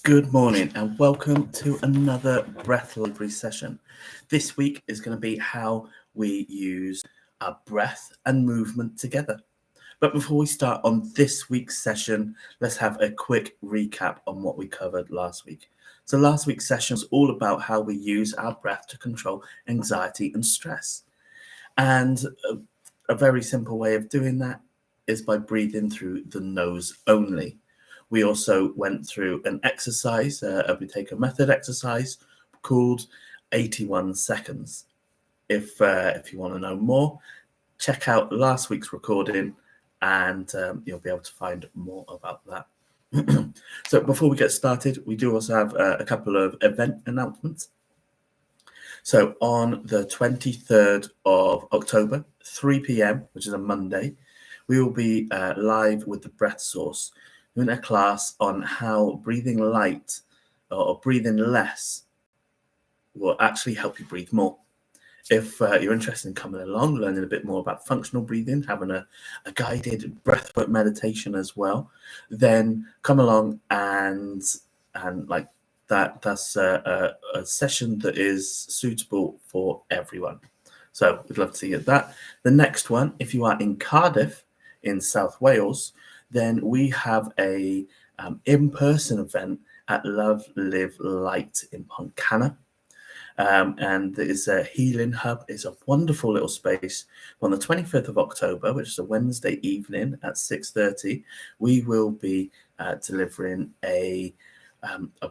Good morning and welcome to another breath library session. This week is going to be how we use our breath and movement together. But before we start on this week's session, let's have a quick recap on what we covered last week. So last week's session was all about how we use our breath to control anxiety and stress. And a very simple way of doing that is by breathing through the nose only. We also went through an exercise, a Buteyko method exercise called 81 seconds. If you want to know more, check out last week's recording and you'll be able to find more about that. So before we get started, we do also have a couple of event announcements. So on the 23rd of October, 3 p.m., which is a Monday, we will be live with the Breath Source, doing a class on how breathing light or breathing less will actually help you breathe more. If you're interested in coming along, learning a bit more about functional breathing, having a guided breathwork meditation as well, then come along and like that's a session that is suitable for everyone. So we'd love to see you at that. The next one, if you are in Cardiff in South Wales, then we have a in-person event at Love Live Light in Pontcanna. And there's a healing hub. It's a wonderful little space. On the 25th of October, which is a Wednesday evening at 6:30, we will be delivering a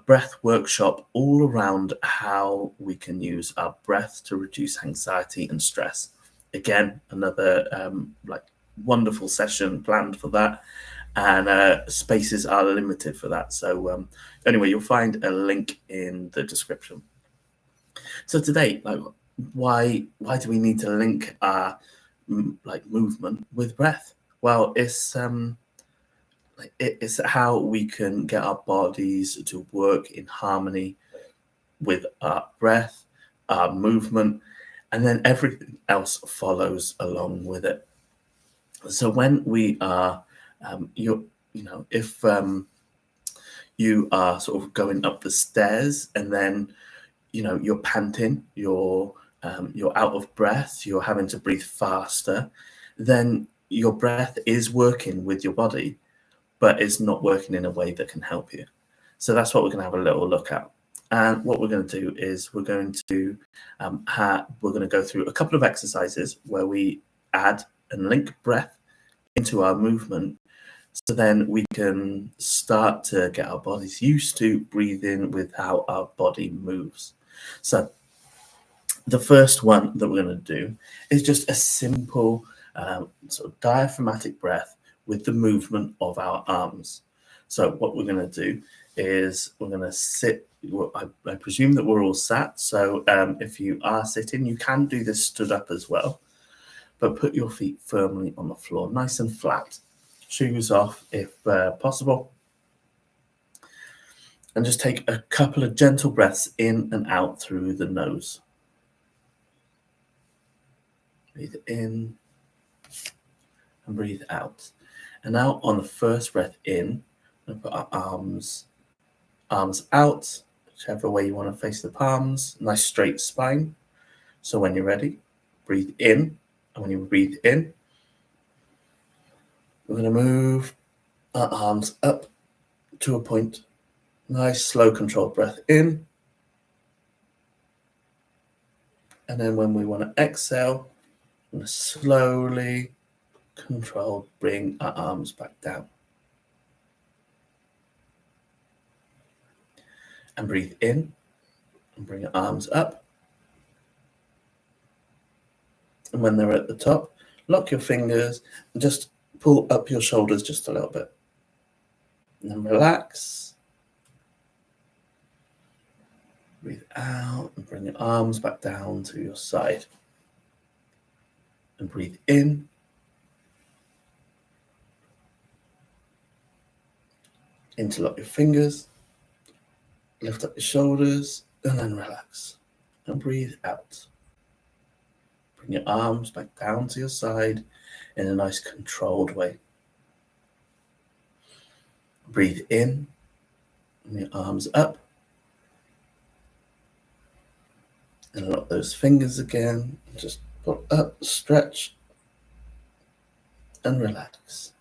breath workshop all around how we can use our breath to reduce anxiety and stress. Again, another wonderful session planned for that, and spaces are limited for that. So anyway, you'll find a link in the description. So today, why do we need to link our movement with breath? Well, it's how we can get our bodies to work in harmony with our breath, our movement, and then everything else follows along with it. So when we are, if you are sort of going up the stairs and then you're panting, you're out of breath, you're having to breathe faster, then your breath is working with your body, but it's not working in a way that can help you. So that's what we're going to have a little look at. And what we're going to do is we're going to go through a couple of exercises where we add and link breath into our movement, so then we can start to get our bodies used to breathing with how our body moves. So the first one that we're going to do is just a simple sort of diaphragmatic breath with the movement of our arms. So what we're going to do is we're going to sit. I presume that we're all sat. So if you are sitting, you can do this stood up as well, but put your feet firmly on the floor, nice and flat. Shoes off if possible. And just take a couple of gentle breaths in and out through the nose. Breathe in and breathe out. And now on the first breath in, we'll put our arms out, whichever way you want to face the palms. Nice straight spine. So when you're ready, breathe in. And when you breathe in, we're going to move our arms up to a point. Nice, slow, controlled breath in. And then when we want to exhale, we're going to slowly, controlled, bring our arms back down. And breathe in and bring your arms up. And when they're at the top, lock your fingers and just pull up your shoulders just a little bit. And then relax. Breathe out and bring your arms back down to your side. And breathe in. Interlock your fingers. Lift up your shoulders and then relax. And breathe out. Bring your arms back down to your side in a nice controlled way. Breathe in And your arms up. And lock those fingers again. Just pull up, stretch, and relax.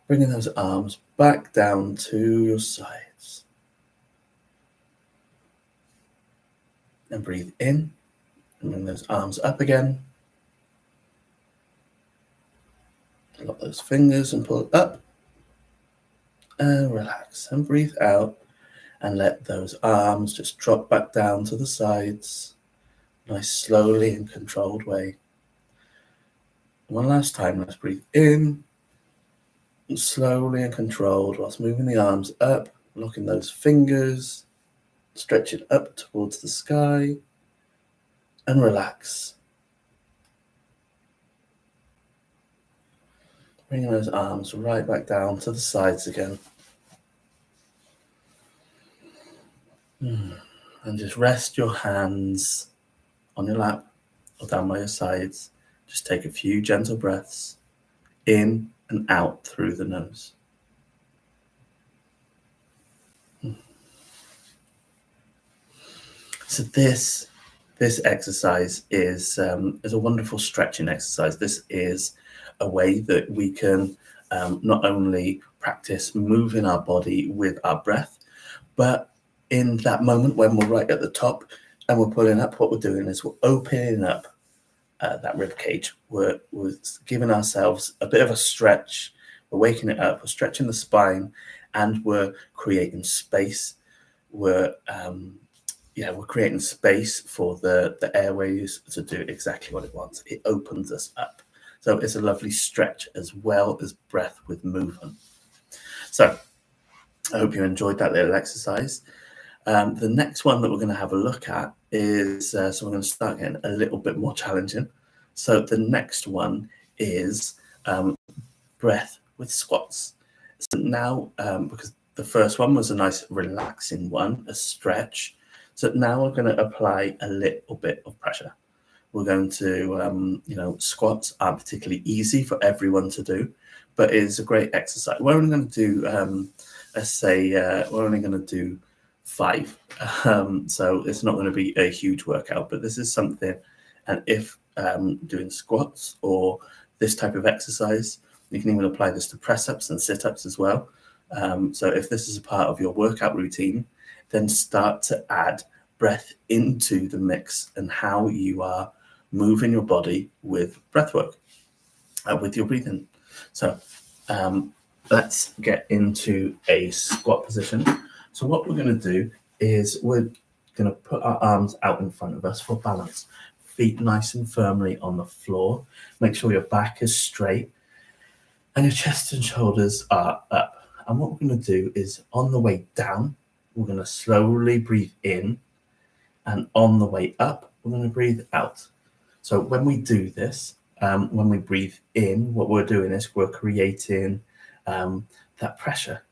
Bringing those arms back down to your sides. And breathe in. And bring those arms up again. Lock those fingers and pull up. And relax. And breathe out. And let those arms just drop back down to the sides. Nice, slowly and controlled way. One last time, let's breathe in. And slowly and controlled whilst moving the arms up, locking those fingers, stretching up towards the sky, and relax. Bringing those arms right back down to the sides again. And just rest your hands on your lap or down by your sides. Just take a few gentle breaths in and out through the nose. So this exercise is a wonderful stretching exercise. This is a way that we can not only practice moving our body with our breath, but in that moment when we're right at the top and we're pulling up, what we're doing is we're opening up that rib cage. We're giving ourselves a bit of a stretch. We're waking it up. We're stretching the spine, and we're creating space. We're creating space for the airways to do exactly what it wants. It opens us up. So it's a lovely stretch as well as breath with movement. So I hope you enjoyed that little exercise. The next one that we're going to have a look at is, so we're going to start getting a little bit more challenging. So the next one is breath with squats. So now, because the first one was a nice relaxing one, a stretch. So now we're going to apply a little bit of pressure. We're going to, squats aren't particularly easy for everyone to do, but it is a great exercise. We're only going to do, we're only going to do 5. So it's not going to be a huge workout, but this is something. And if doing squats or this type of exercise, you can even apply this to press-ups and sit-ups as well. So if this is a part of your workout routine, then start to add breath into the mix and how you are moving your body with breath work, with your breathing. So let's get into a squat position. So what we're going to do is we're going to put our arms out in front of us for balance. Feet nice and firmly on the floor. Make sure your back is straight and your chest and shoulders are up. And what we're going to do is on the way down, we're going to slowly breathe in. And on the way up, we're going to breathe out. So when we do this, when we breathe in, what we're doing is we're creating that pressure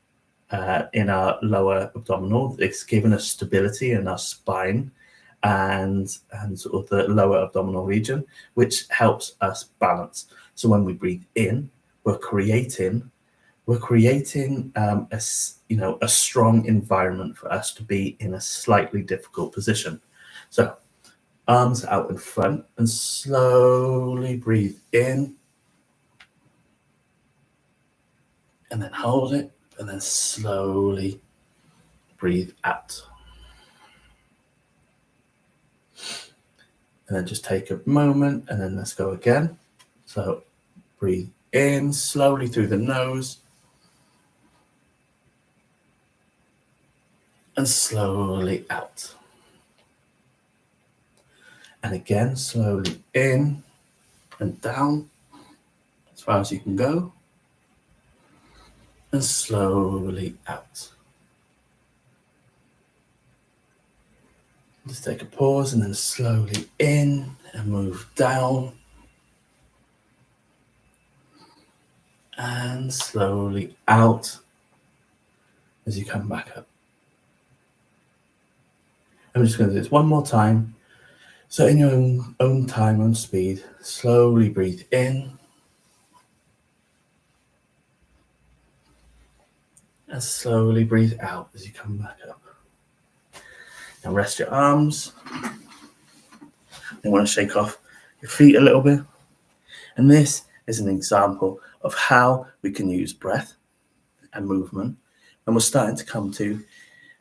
in our lower abdominal. It's giving us stability in our spine and sort of the lower abdominal region, which helps us balance. So when we breathe in, we're creating a strong environment for us to be in a slightly difficult position. So arms out in front and slowly breathe in and then hold it and then slowly breathe out. And then just take a moment and then let's go again. So breathe in slowly through the nose and slowly out. And again, slowly in and down as far as you can go and slowly out. Just take a pause and then slowly in and move down and slowly out as you come back up. I'm just going to do this one more time. So in your own time, own speed, slowly breathe in and slowly breathe out as you come back up. Now rest your arms. You want to shake off your feet a little bit. And this is an example of how we can use breath and movement. And we're starting to come to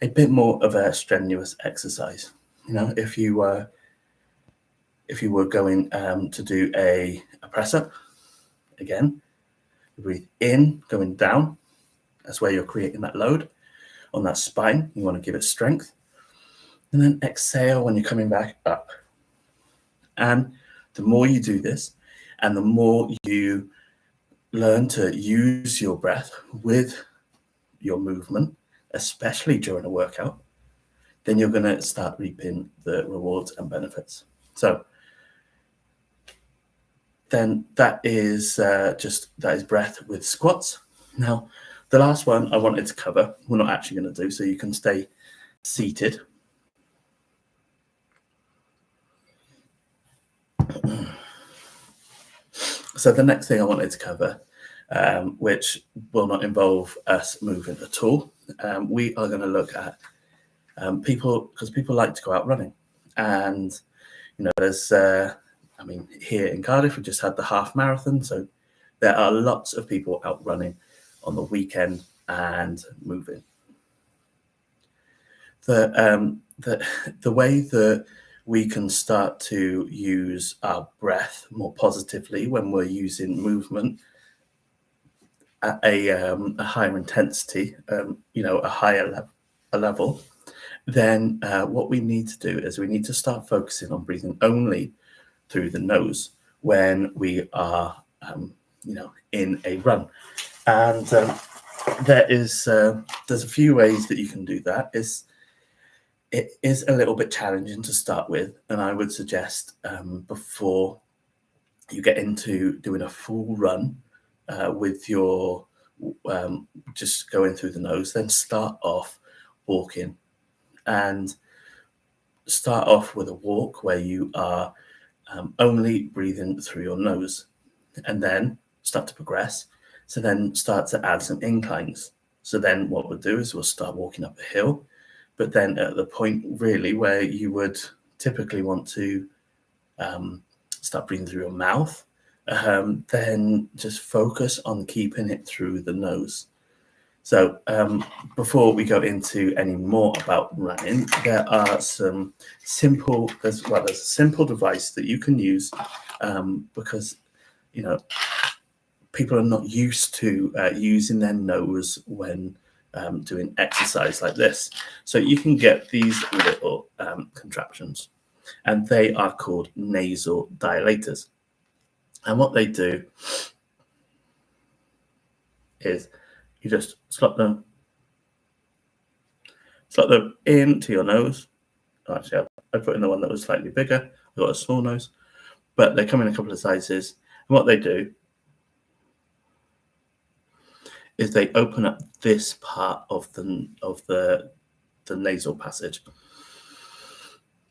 a bit more of a strenuous exercise. If you were going to do a press up, again, breathe in, going down. That's where you're creating that load on that spine. You want to give it strength. And then exhale when you're coming back up. And the more you do this, and the more you learn to use your breath with your movement, especially during a workout, then you're going to start reaping the rewards and benefits. So then that is breath with squats. Now, the last one I wanted to cover, we're not actually going to do, so you can stay seated. So the next thing I wanted to cover, which will not involve us moving at all, we are going to look at people, because people like to go out running. And, there's, here in Cardiff, we just had the half marathon. So there are lots of people out running on the weekend and moving. The way that we can start to use our breath more positively when we're using movement at a higher intensity, a higher level, then what we need to do is we need to start focusing on breathing only through the nose when we are, in a run. And there's a few ways that you can do that. It is a little bit challenging to start with, and I would suggest before you get into doing a full run with your just going through the nose, then start off walking, and start off with a walk where you are only breathing through your nose, and then start to progress. So then start to add some inclines. So then what we'll do is we'll start walking up a hill. But then at the point really where you would typically want to start breathing through your mouth, then just focus on keeping it through the nose. So before we go into any more about running, there are some simple, there's a simple device that you can use because, people are not used to using their nose when doing exercise like this. So you can get these little contraptions, and they are called nasal dilators. And what they do is you just slot them into your nose. Actually, I put in the one that was slightly bigger. I've got a small nose, but they come in a couple of sizes. And what they do is they open up this part of the nasal passage.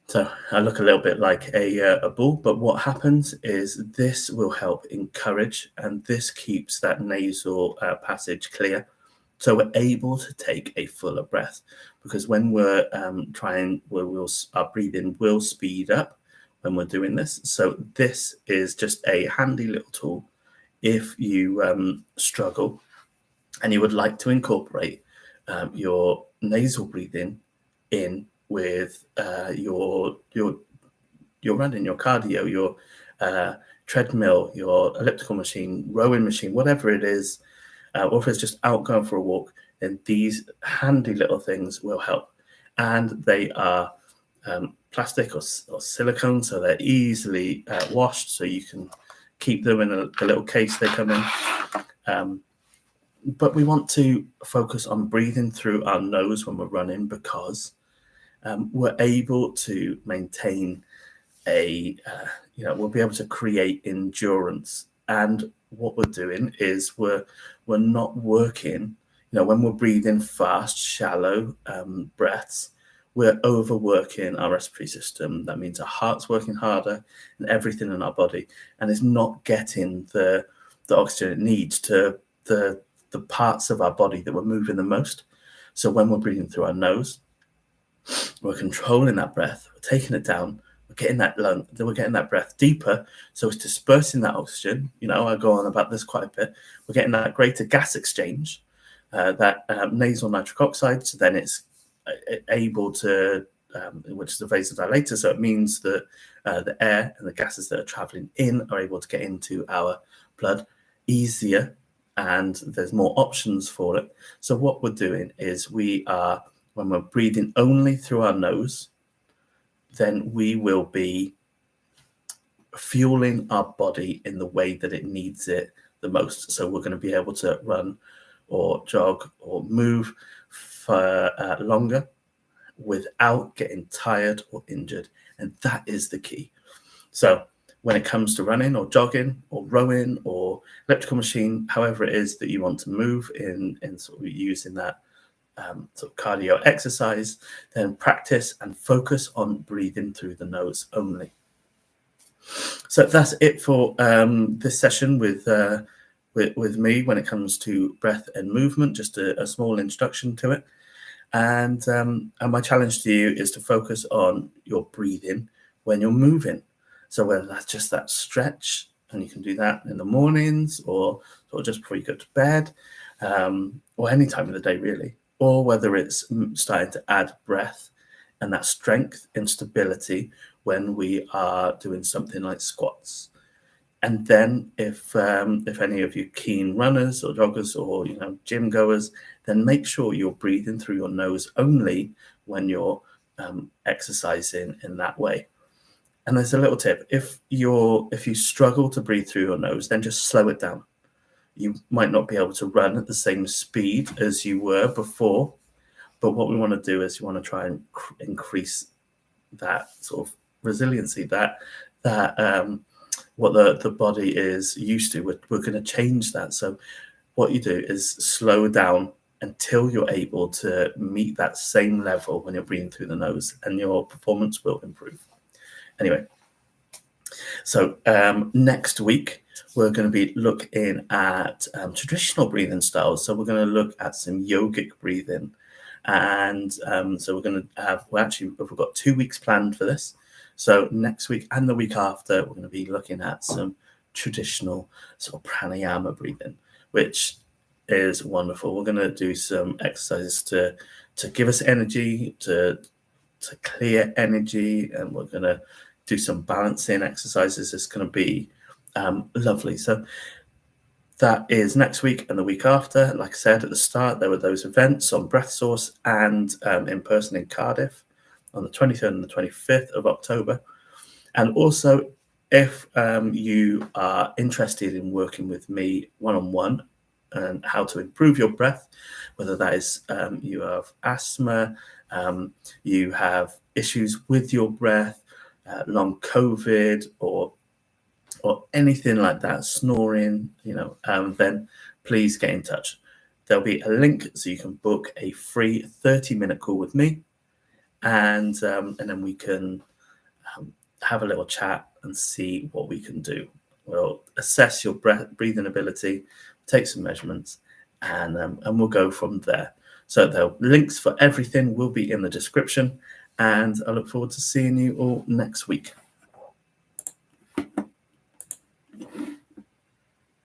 So I look a little bit like a bull, but what happens is this will help encourage, and this keeps that nasal passage clear. So we're able to take a fuller breath, because when we're our breathing will speed up when we're doing this. So this is just a handy little tool if you struggle and you would like to incorporate your nasal breathing in with your running, your cardio, your treadmill, your elliptical machine, rowing machine, whatever it is, or if it's just out going for a walk, then these handy little things will help. And they are plastic or silicone, so they're easily washed, so you can keep them in the little case they come in. But we want to focus on breathing through our nose when we're running, because we're able to maintain we'll be able to create endurance. And what we're doing is we're not working, when we're breathing fast, shallow breaths, we're overworking our respiratory system. That means our heart's working harder and everything in our body, and it's not getting the oxygen it needs to the the parts of our body that we're moving the most. So when we're breathing through our nose, we're controlling that breath, we're taking it down, we're getting that breath deeper, so it's dispersing that oxygen. I go on about this quite a bit. We're getting that greater gas exchange, that nasal nitric oxide, so then it's able to, which is a vasodilator, so it means that the air and the gases that are traveling in are able to get into our blood easier, and there's more options for it. So what we're doing is when we're breathing only through our nose, then we will be fueling our body in the way that it needs it the most. So we're going to be able to run or jog or move for longer without getting tired or injured. And that is the key. So when it comes to running or jogging or rowing or electrical machine, however it is that you want to move in sort of using that sort of cardio exercise, then practice and focus on breathing through the nose only. So that's it for this session with me when it comes to breath and movement. Just a small introduction to it, and my challenge to you is to focus on your breathing when you're moving. So whether that's just that stretch, and you can do that in the mornings or sort of just before you go to bed, or any time of the day really, or whether it's starting to add breath and that strength and stability when we are doing something like squats. And then if any of you keen runners or joggers or gym goers, then make sure you're breathing through your nose only when you're exercising in that way. And there's a little tip: if you struggle to breathe through your nose, then just slow it down. You might not be able to run at the same speed as you were before, but what we want to do is we want to try and increase that sort of resiliency, that what the body is used to. We're going to change that. So what you do is slow down until you're able to meet that same level when you're breathing through the nose, and your performance will improve. Anyway, so next week we're going to be looking at traditional breathing styles. So we're going to look at some yogic breathing, and so we're going to we've got 2 weeks planned for this. So next week and the week after, we're going to be looking at some traditional sort of pranayama breathing, which is wonderful. We're going to do some exercises to give us energy, to clear energy, and we're going to do some balancing exercises. It's going to be lovely. So that is next week and the week after. Like I said at the start, there were those events on Breath Source and in person in Cardiff on the 23rd and the 25th of October. And also, if you are interested in working with me one-on-one and how to improve your breath, whether that is you have asthma, you have issues with your breath, long COVID, or anything like that, snoring, then please get in touch. There'll be a link so you can book a free 30-minute call with me, and then we can have a little chat and see what we can do. We'll assess your breathing ability, take some measurements, and we'll go from there. So the links for everything will be in the description, and I look forward to seeing you all next week.